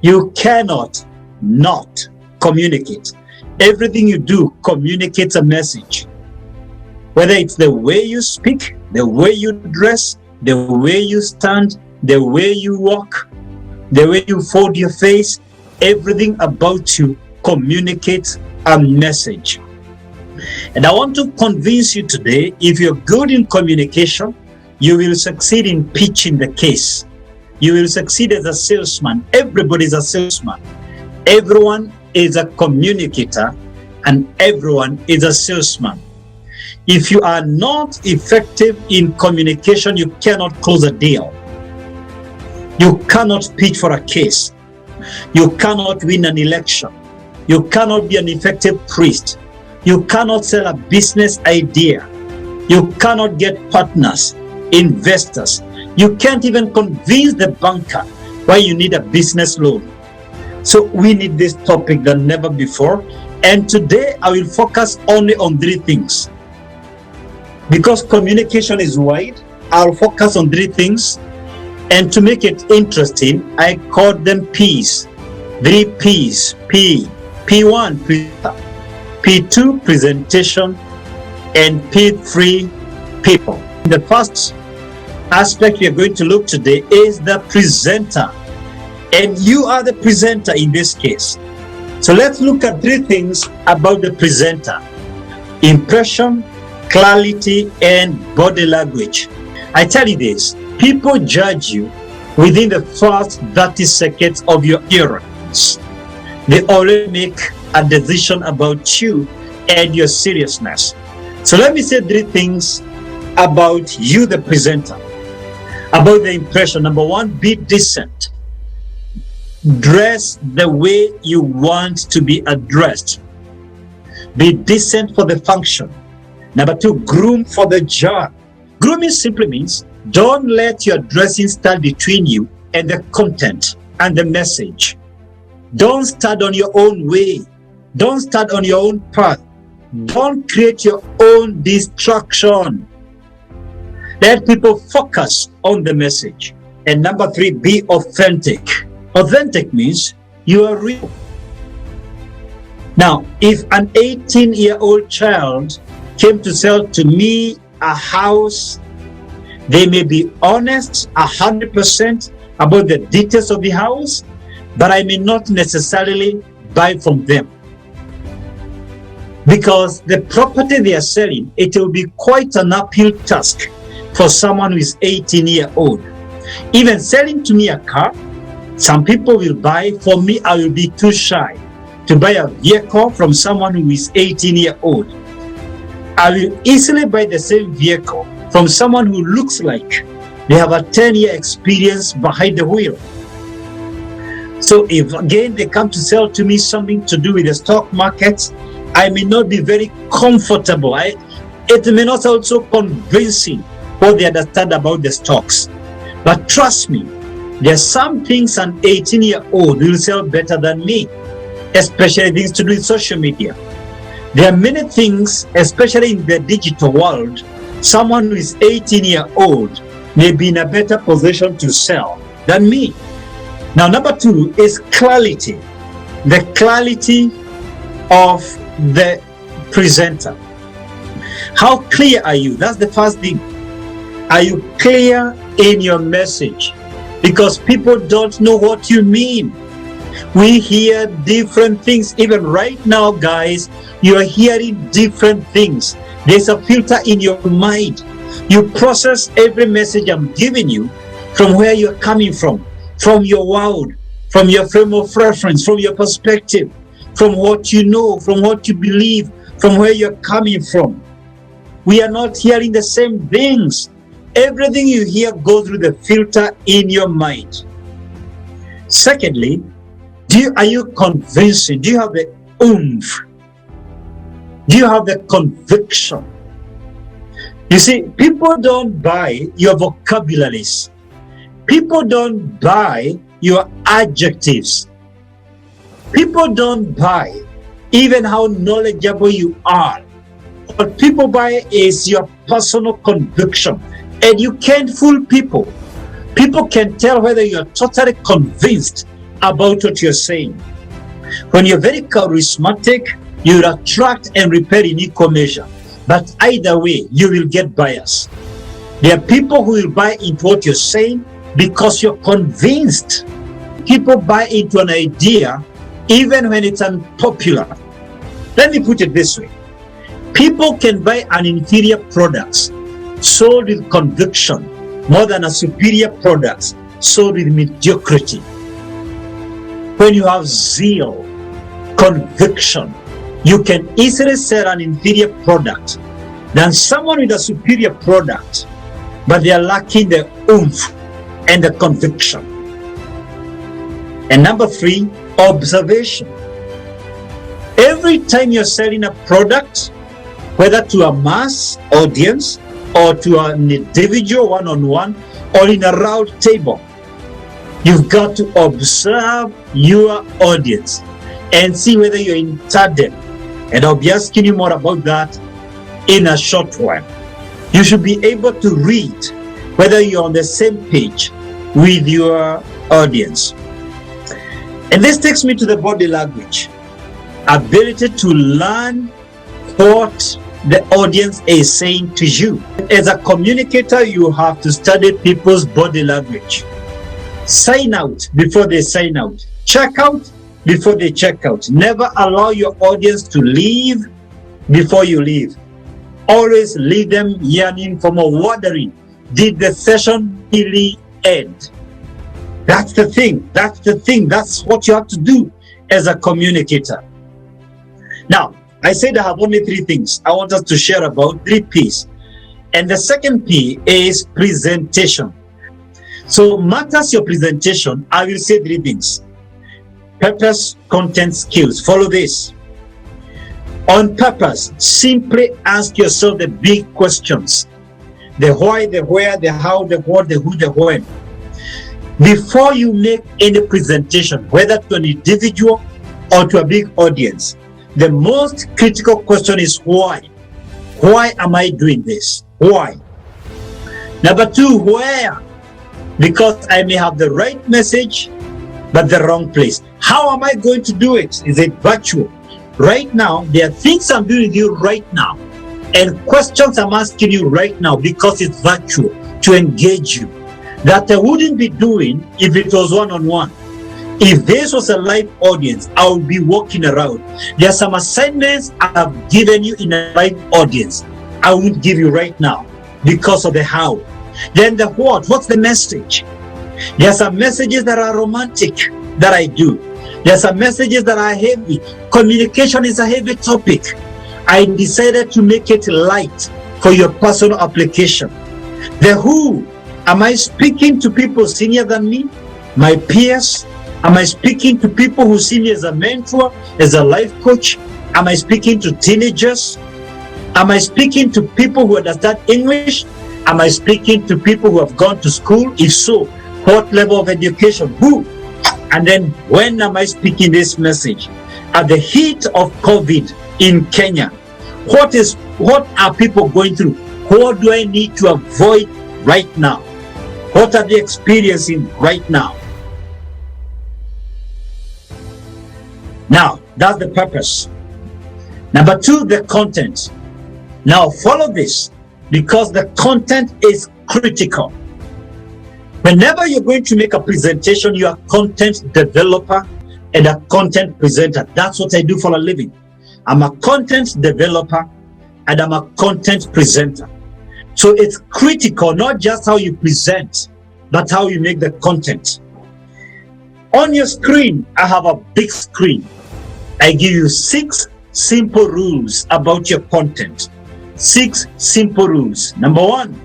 You cannot not communicate. Everything you do communicates a message. Whether it's the way you speak, the way you dress, the way you stand, the way you walk, the way you fold your face, everything about you communicates a message. And I want to convince you today, if you're good in communication, you will succeed in pitching the case. You will succeed as a salesman. Everybody is a salesman. Everyone is a communicator and everyone is a salesman. If you are not effective in communication, you cannot close a deal. You cannot pitch for a case. You cannot win an election. You cannot be an effective priest. You cannot sell a business idea. You cannot get partners, investors. You can't even convince the banker why you need a business loan. So we need this topic than never before. And today I will focus only on 3 things. Because communication is wide, I'll focus on 3 things. And to make it interesting, I called them P's. 3 P's. P. P1, P2, presentation, and P3, people. The first aspect we are going to look today is the presenter. And you are the presenter in this case. So let's look at 3 things about the presenter: impression, clarity, and body language. I tell you this, people judge you within the first 30 seconds of your appearance. They already make a decision about you and your seriousness. So let me say 3 things about you, the presenter. About the impression. Number 1, be decent. Dress the way you want to be addressed. Be decent for the function. Number 2, groom for the job. Grooming simply means don't let your dressing stand between you and the content and the message. Don't start on your own way. Don't start on your own path. Don't create your own distraction. Let people focus on the message. And number 3, be authentic. Authentic means you are real. Now, if an 18-year-old child came to sell to me a house, they may be honest 100% about the details of the house, but I may not necessarily buy from them. Because the property they are selling, it will be quite an uphill task for someone who is 18-year-old. Even selling to me a car, some people will buy. For me, I will be too shy to buy a vehicle from someone who is 18-year-old. I will easily buy the same vehicle from someone who looks like they have a 10-year experience behind the wheel. So if again they come to sell to me something to do with the stock market, I may not be very comfortable. It may not also convincing what they understand about the stocks. But trust me, there are some things an 18-year-old will sell better than me, especially things to do with social media. There are many things, especially in the digital world, someone who is 18-year-old may be in a better position to sell than me. Now, number 2 is clarity. The clarity of the presenter. How clear are you? That's the first thing. Are you clear in your message? Because people don't know what you mean. We hear different things. Even right now, guys, you are hearing different things. There's a filter in your mind. You process every message I'm giving you from where you're coming from your world, from your frame of reference, from your perspective, from what you know, from what you believe, from where you're coming from. We are not hearing the same things. Everything you hear goes through the filter in your mind. Secondly, are you convincing? Do you have the oomph? Do you have the conviction? You see, people don't buy your vocabularies. People don't buy your adjectives. People don't buy even how knowledgeable you are. What people buy is your personal conviction. And you can't fool people. People can tell whether you're totally convinced about what you're saying. When you're very charismatic, you'll attract and repel in equal measure. But either way, you will get bias. There are people who will buy into what you're saying because you're convinced. People buy into an idea even when it's unpopular. Let me put it this way. People can buy an inferior product sold with conviction more than a superior product sold with mediocrity. When you have zeal, conviction, you can easily sell an inferior product than someone with a superior product, but they are lacking the oomph and the conviction. And number 3, observation. Every time you're selling a product, whether to a mass audience or to an individual one-on-one or in a round table, you've got to observe your audience and see whether you're in tandem. And I'll be asking you more about that in a short while. You should be able to read whether you're on the same page with your audience. And this takes me to the body language. Ability to learn what the audience is saying to you. As a communicator, you have to study people's body language. Sign out before they sign out. Check out before they check out. Never allow your audience to leave before you leave. Always leave them yearning for more, wondering, did the session really end? That's the thing. That's the thing. That's what you have to do as a communicator. Now, I said I have only 3 things I want us to share about, 3 P's. And the second P is presentation. So matters your presentation, I will say 3 things. Purpose, content, skills. Follow this. On purpose, simply ask yourself the big questions. The why, the where, the how, the what, the who, the when. Before you make any presentation, whether to an individual or to a big audience, the most critical question is why. Why am I doing this? Why? Number 2, where? Because I may have the right message, but the wrong place. How am I going to do it? Is it virtual? Right now, there are things I'm doing with you right now, and questions I'm asking you right now because it's virtual, to engage you, that I wouldn't be doing if it was one-on-one. If this was a live audience, I would be walking around. There are some assignments I have given you in a live audience I won't give you right now because of the how. Then the what? What's the message? There are some messages that are romantic that I do. There are some messages that are heavy. Communication is a heavy topic. I decided to make it light for your personal application. The who. Am I speaking to people senior than me? My peers? Am I speaking to people who see me as a mentor, as a life coach? Am I speaking to teenagers? Am I speaking to people who understand English? Am I speaking to people who have gone to school? If so, what level of education? Who? And then when am I speaking this message? At the heat of COVID in Kenya, what are people going through? What do I need to avoid right now? What are they experiencing right now? Now, that's the purpose. Number 2, the content. Now, follow this because the content is critical. Whenever you're going to make a presentation, you're a content developer and a content presenter. That's what I do for a living. I'm a content developer and I'm a content presenter. So it's critical, not just how you present, but how you make the content. On your screen, I have a big screen. I give you 6 simple rules about your content. 6 simple rules. Number 1,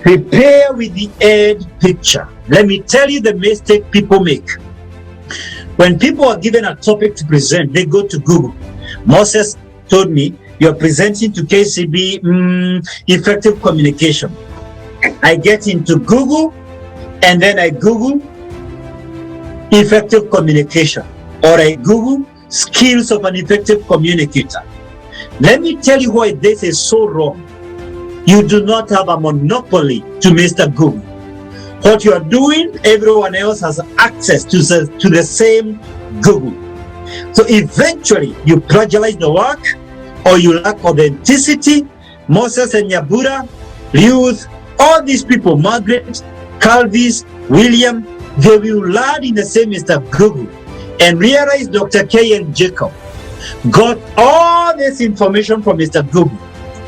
prepare with the end picture. Let me tell you the mistake people make. When people are given a topic to present, they go to Google. Moses told me, you're presenting to KCB, effective communication. I get into Google and then I Google effective communication, or I Google skills of an effective communicator. Let me tell you why this is so wrong. You do not have a monopoly to Mr. Google. What you are doing, everyone else has access to the same Google. So eventually you plagiarize the work, or you lack authenticity. Moses and Nyabura, Ruth, all these people, Margaret, Calvis, William, they will land in the same Mr. Google and realize Dr. K and Jacob got all this information from Mr. Google,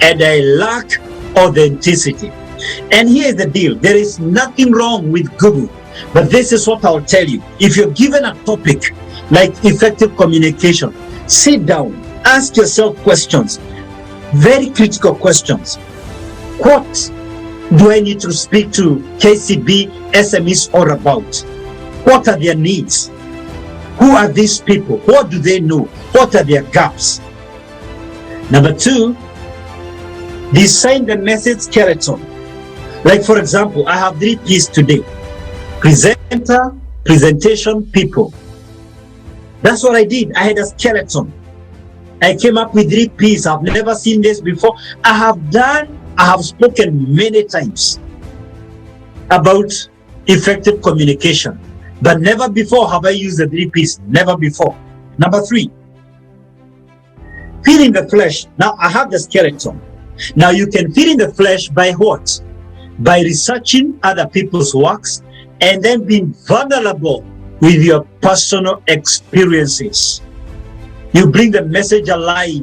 and they lack authenticity. And here's the deal. There is nothing wrong with Google, but this is what I'll tell you. If you're given a topic like effective communication, sit down, ask yourself questions, very critical questions. What do I need to speak to KCB SMEs all about? What are their needs? Who are these people? What do they know? What are their gaps? Number two, design the message skeleton. Like, for example, I have 3 P's today: presenter, presentation, people. That's what I did. I had a skeleton. I came up with 3 P's. I've never seen this before. I have spoken many times about effective communication, but never before have I used the 3 P's. Never before. Number 3, feed in the flesh. Now I have the skeleton. Now you can feed in the flesh by what? By researching other people's works and then being vulnerable with your personal experiences. You bring the message alive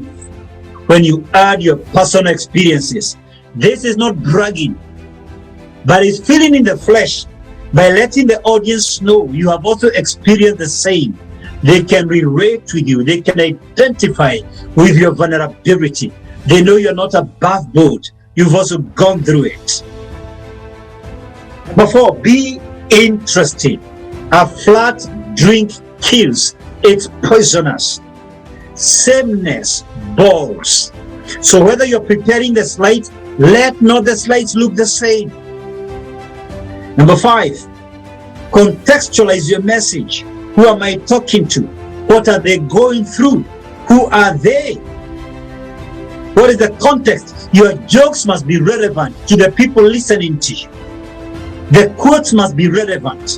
when you add your personal experiences. This is not bragging, but it's feeding in the flesh by letting the audience know you have also experienced the same. They can relate with you. They can identify with your vulnerability. They know you're not above board. You've also gone through it. Number 4, be interested. A flat drink kills. It's poisonous. Sameness bores. So whether you're preparing the slides, let not the slides look the same. Number 5, contextualize your message. Who am I talking to? What are they going through? Who are they? What is the context? Your jokes must be relevant to the people listening to you. The quotes must be relevant.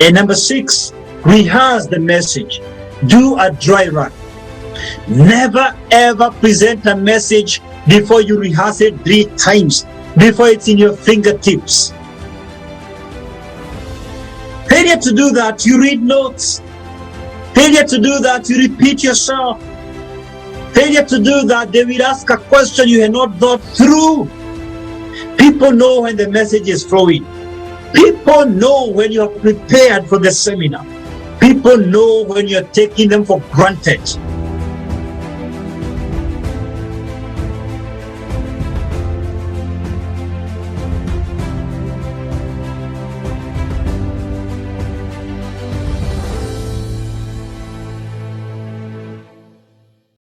And number 6, rehearse the message. Do a dry run. Never ever present a message before you rehearse it 3 times, before it's in your fingertips. Failure to do that, you read notes. Failure to do that, you repeat yourself. Failure to do that, they will ask a question you have not thought through. People know when the message is flowing. People know when you are prepared for the seminar. People know when you're taking them for granted.